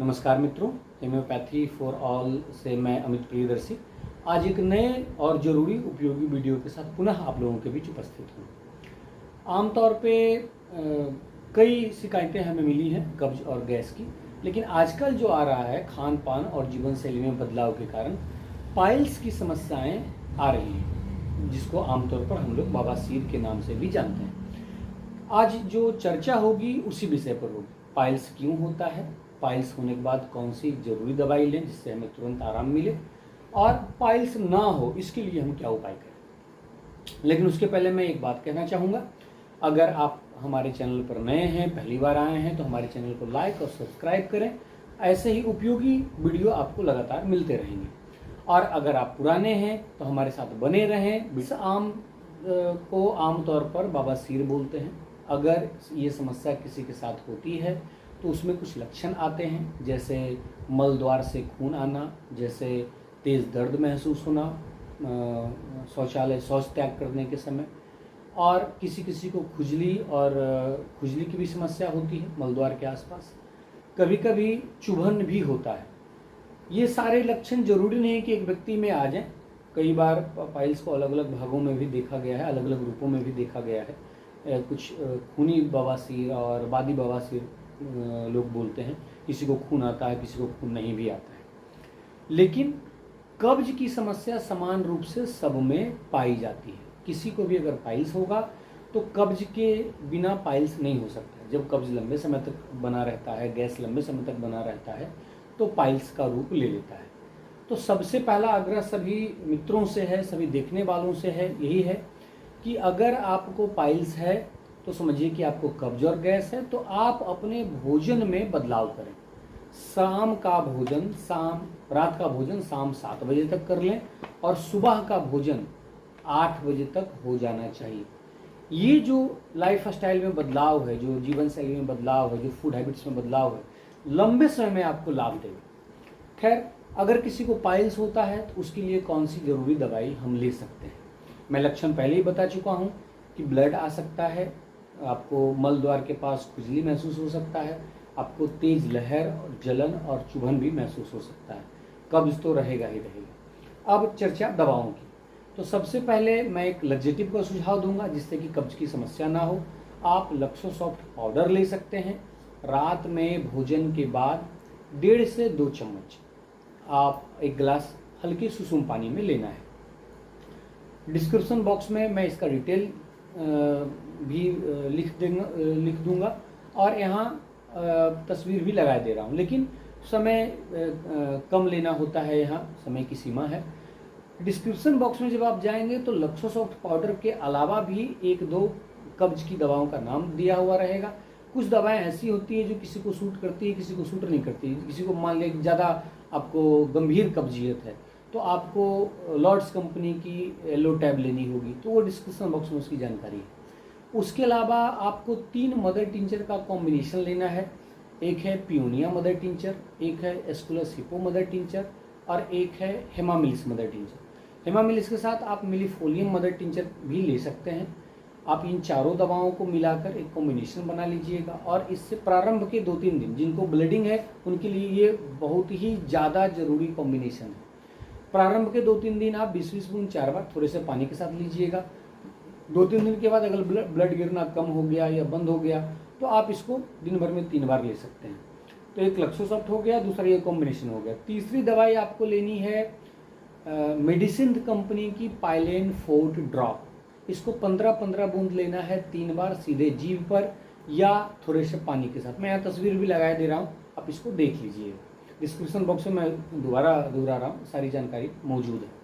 नमस्कार मित्रों, homoeopathy for all से मैं अमित प्रियदर्शी आज एक नए और ज़रूरी उपयोगी वीडियो के साथ पुनः आप लोगों के बीच उपस्थित हूँ। आमतौर पे कई शिकायतें हमें मिली हैं कब्ज और गैस की, लेकिन आजकल जो आ रहा है खान पान और जीवन शैली में बदलाव के कारण पाइल्स की समस्याएं आ रही हैं, जिसको आमतौर पर हम लोग बवासीर के नाम से भी जानते हैं। आज जो चर्चा होगी उसी विषय पर होगी। पाइल्स क्यों होता है, पाइल्स होने के बाद कौन सी जरूरी दवाई लें जिससे हमें तुरंत आराम मिले, और पाइल्स ना हो इसके लिए हम क्या उपाय करें। लेकिन उसके पहले मैं एक बात कहना चाहूँगा, अगर आप हमारे चैनल पर नए हैं, पहली बार आए हैं, तो हमारे चैनल को लाइक और सब्सक्राइब करें। ऐसे ही उपयोगी वीडियो आपको लगातार मिलते रहेंगे। और अगर आप पुराने हैं तो हमारे साथ बने रहें। इस को आमतौर पर बवासीर बोलते हैं। अगर ये समस्या किसी के साथ होती है तो उसमें कुछ लक्षण आते हैं, जैसे मल द्वार से खून आना, जैसे तेज़ दर्द महसूस होना शौच त्याग करने के समय, और किसी किसी को खुजली और खुजली की भी समस्या होती है मल द्वार के आसपास। कभी कभी चुभन भी होता है। ये सारे लक्षण जरूरी नहीं है कि एक व्यक्ति में आ जाएं। कई बार पाइल्स को अलग अलग भागों में भी देखा गया है, अलग अलग रूपों में भी देखा गया है। कुछ खूनी बवासीर और वादी बवासीर लोग बोलते हैं। किसी को खून आता है, किसी को खून नहीं भी आता है। लेकिन कब्ज की समस्या समान रूप से सब में पाई जाती है। किसी को भी अगर पाइल्स होगा तो कब्ज के बिना पाइल्स नहीं हो सकता। जब कब्ज लंबे समय तक बना रहता है, गैस लंबे समय तक बना रहता है, तो पाइल्स का रूप ले लेता है। तो सबसे पहला आग्रह सभी मित्रों से है, सभी देखने वालों से है, यही है कि अगर आपको पाइल्स है तो समझिए कि आपको कब्ज और गैस है। तो आप अपने भोजन में बदलाव करें। रात का भोजन शाम 7 बजे तक कर लें और सुबह का भोजन 8 बजे तक हो जाना चाहिए। ये जो लाइफ स्टाइल में बदलाव है, जो जीवन शैली में बदलाव है, जो फूड हैबिट्स में बदलाव है, लंबे समय में आपको लाभ देगा। खैर, अगर किसी को पाइल्स होता है तो उसके लिए कौन सी जरूरी दवाई हम ले सकते हैं। मैं लक्षण पहले ही बता चुका हूँ कि ब्लड आ सकता है, आपको मल द्वार के पास खुजली महसूस हो सकता है, आपको तेज लहर और जलन और चुभन भी महसूस हो सकता है। कब्ज तो रहेगा ही रहेगा। अब चर्चा दवाओं की। तो सबसे पहले मैं एक लग्जेटिव का सुझाव दूंगा जिससे कि कब्ज की समस्या ना हो। आप लक्सोसॉफ्ट पाउडर ले सकते हैं। रात में भोजन के बाद 1.5 से 2 चम्मच आप 1 गिलास हल्के सुसुम पानी में लेना है। डिस्क्रिप्शन बॉक्स में मैं इसका डिटेल भी लिख दूंगा और यहाँ तस्वीर भी लगा दे रहा हूँ। लेकिन समय कम लेना होता है, यहाँ समय की सीमा है। डिस्क्रिप्शन बॉक्स में जब आप जाएंगे तो लक्सोसॉफ्ट पाउडर के अलावा भी 1-2 कब्ज की दवाओं का नाम दिया हुआ रहेगा। कुछ दवाएं ऐसी होती है जो किसी को सूट करती है, किसी को सूट नहीं करती। किसी को मान लीजिए ज़्यादा आपको गंभीर कब्जियत है तो आपको लॉर्ड्स कंपनी की येलो टैब लेनी होगी, तो वो डिस्क्रिप्शन बॉक्स में उसकी जानकारी है। उसके अलावा आपको 3 मदर टिंचर का कॉम्बिनेशन लेना है। एक है पियोनिया मदर टिंचर, एक है एस्कुलस हिपो मदर टिंचर और एक है हेमामिलिस मदर टिंचर। हेमामिलिस के साथ आप मिलीफोलियम मदर टिंचर भी ले सकते हैं। आप इन चारों दवाओं को मिलाकर एक कॉम्बिनेशन बना लीजिएगा और इससे प्रारंभ के 2-3 दिन, जिनको ब्लीडिंग है उनके लिए ये बहुत ही ज़्यादा जरूरी कॉम्बिनेशन है। प्रारंभ के 2-3 दिन आप 20-20 बूंद 4 बार थोड़े से पानी के साथ लीजिएगा। 2-3 दिन के बाद अगर ब्लड गिरना कम हो गया या बंद हो गया तो आप इसको दिन भर में 3 बार ले सकते हैं। तो एक लक्सोसॉफ्ट हो गया, दूसरा ये कॉम्बिनेशन हो गया। तीसरी दवाई आपको लेनी है मेडिसिन कंपनी की पाइलेन फोर्ट ड्रॉप। इसको 15-15 बूंद लेना है 3 बार सीधे जीभ पर या थोड़े से पानी के साथ। मैं यहाँ तस्वीर भी लगा दे रहा हूँ, आप इसको देख लीजिए। डिस्क्रिप्शन बॉक्स में मैं दोबारा दोहरा रहा हूँ, सारी जानकारी मौजूद है।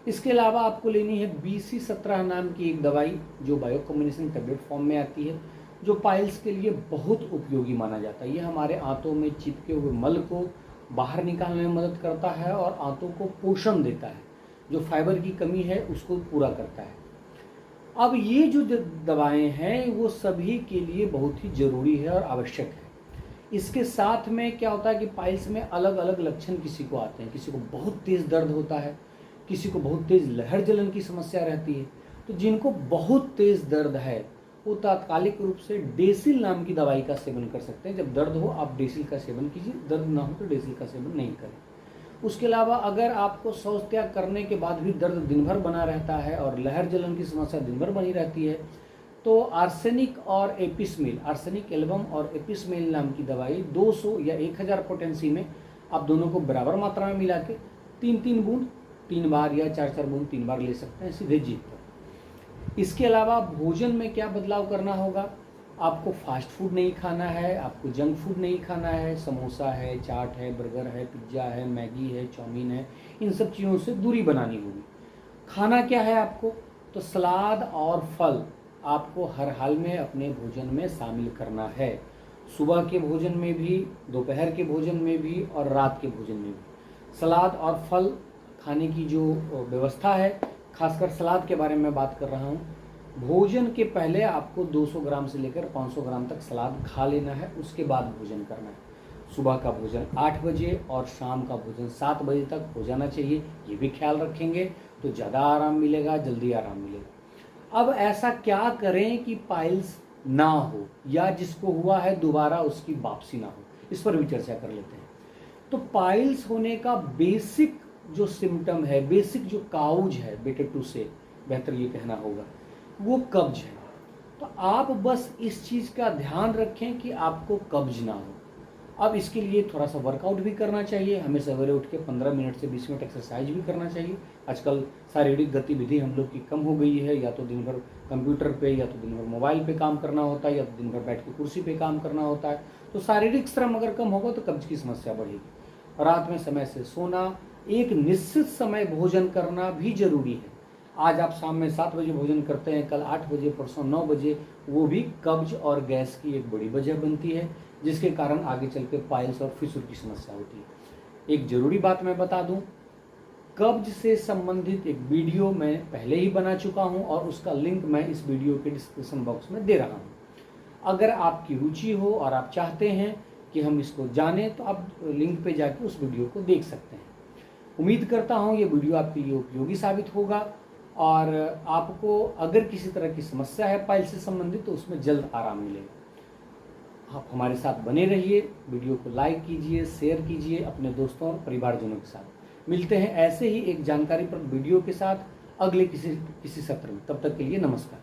इसके अलावा आपको लेनी है BC17 नाम की एक दवाई जो बायो कॉम्बिनेशन टेबलेट फॉर्म में आती है, जो पाइल्स के लिए बहुत उपयोगी माना जाता है। ये हमारे आंतों में चिपके हुए मल को बाहर निकालने में मदद करता है और आंतों को पोषण देता है। जो फाइबर की कमी है उसको पूरा करता है। अब ये जो दवाएं हैं वो सभी के लिए बहुत ही जरूरी है और आवश्यक है। इसके साथ में क्या होता है कि पाइल्स में अलग अलग लक्षण किसी को आते हैं। किसी को बहुत तेज़ दर्द होता है, किसी को बहुत तेज़ लहर जलन की समस्या रहती है। तो जिनको बहुत तेज़ दर्द है वो तात्कालिक रूप से डेसिल नाम की दवाई का सेवन कर सकते हैं। जब दर्द हो आप डेसिल का सेवन कीजिए, दर्द ना हो तो डेसिल का सेवन नहीं करें। उसके अलावा अगर आपको शौच त्याग करने के बाद भी दर्द दिन भर बना रहता है और लहर जलन की समस्या दिन भर बनी रहती है, तो आर्सेनिक और एपिसमेल, आर्सेनिक एल्बम और एपिसमेल नाम की दवाई 200 या 1000 पोटेंसी में आप दोनों को बराबर मात्रा में मिला के 3-3 बूंद 3 बार या 4-4 बूंद 3 बार ले सकते हैं सीधे जीभ पर। इसके अलावा भोजन में क्या बदलाव करना होगा, आपको फास्ट फूड नहीं खाना है, आपको जंक फूड नहीं खाना है, समोसा है, चाट है, बर्गर है, पिज्ज़ा है, मैगी है, चाउमीन है, इन सब चीज़ों से दूरी बनानी होगी। खाना क्या है आपको, तो सलाद और फल आपको हर हाल में अपने भोजन में शामिल करना है। सुबह के भोजन में भी, दोपहर के भोजन में भी और रात के भोजन में भी सलाद और फल खाने की जो व्यवस्था है, खासकर सलाद के बारे में बात कर रहा हूँ। भोजन के पहले आपको 200 ग्राम से लेकर 500 ग्राम तक सलाद खा लेना है, उसके बाद भोजन करना है। सुबह का भोजन 8 बजे और शाम का भोजन 7 बजे तक हो जाना चाहिए। ये भी ख्याल रखेंगे तो ज़्यादा आराम मिलेगा, जल्दी आराम मिलेगा। अब ऐसा क्या करें कि पाइल्स ना हो या जिसको हुआ है दोबारा उसकी वापसी ना हो, इस पर भी चर्चा कर लेते हैं। तो पाइल्स होने का बेसिक जो सिम्टम है, बेसिक जो काउज है, बेटर टू से बेहतर ये कहना होगा, वो कब्ज है। तो आप बस इस चीज़ का ध्यान रखें कि आपको कब्ज ना हो। अब इसके लिए थोड़ा सा वर्कआउट भी करना चाहिए, हमें सवेरे उठ के 15 मिनट से 20 मिनट एक्सरसाइज भी करना चाहिए। आजकल शारीरिक गतिविधि हम लोग की कम हो गई है, या तो दिन भर कंप्यूटर पे, या तो दिन भर मोबाइल पे काम करना होता है, या तो दिन भर बैठ के कुर्सी पे काम करना होता है। तो शारीरिक श्रम अगर कम होगा तो कब्ज की समस्या बढ़ेगी। रात में समय से सोना, एक निश्चित समय भोजन करना भी जरूरी है। आज आप शाम में 7 बजे भोजन करते हैं, कल 8 बजे, परसों 9 बजे, वो भी कब्ज और गैस की एक बड़ी वजह बनती है, जिसके कारण आगे चल के पाइल्स और फिशर की समस्या होती है। एक जरूरी बात मैं बता दूं, कब्ज से संबंधित एक वीडियो मैं पहले ही बना चुका हूं और उसका लिंक मैं इस वीडियो के डिस्क्रिप्शन बॉक्स में दे रहा हूं। अगर आपकी रुचि हो और आप चाहते हैं कि हम इसको जानें तो आप लिंक पे जाके उस वीडियो को देख सकते हैं। उम्मीद करता हूं ये वीडियो आपके लिए उपयोगी साबित होगा और आपको अगर किसी तरह की समस्या है पाइल्स से संबंधित तो उसमें जल्द आराम मिलेगा। आप हमारे साथ बने रहिए, वीडियो को लाइक कीजिए, शेयर कीजिए अपने दोस्तों और परिवारजनों के साथ। मिलते हैं ऐसे ही एक जानकारीप्रद वीडियो के साथ अगले किसी सत्र में। तब तक के लिए नमस्कार।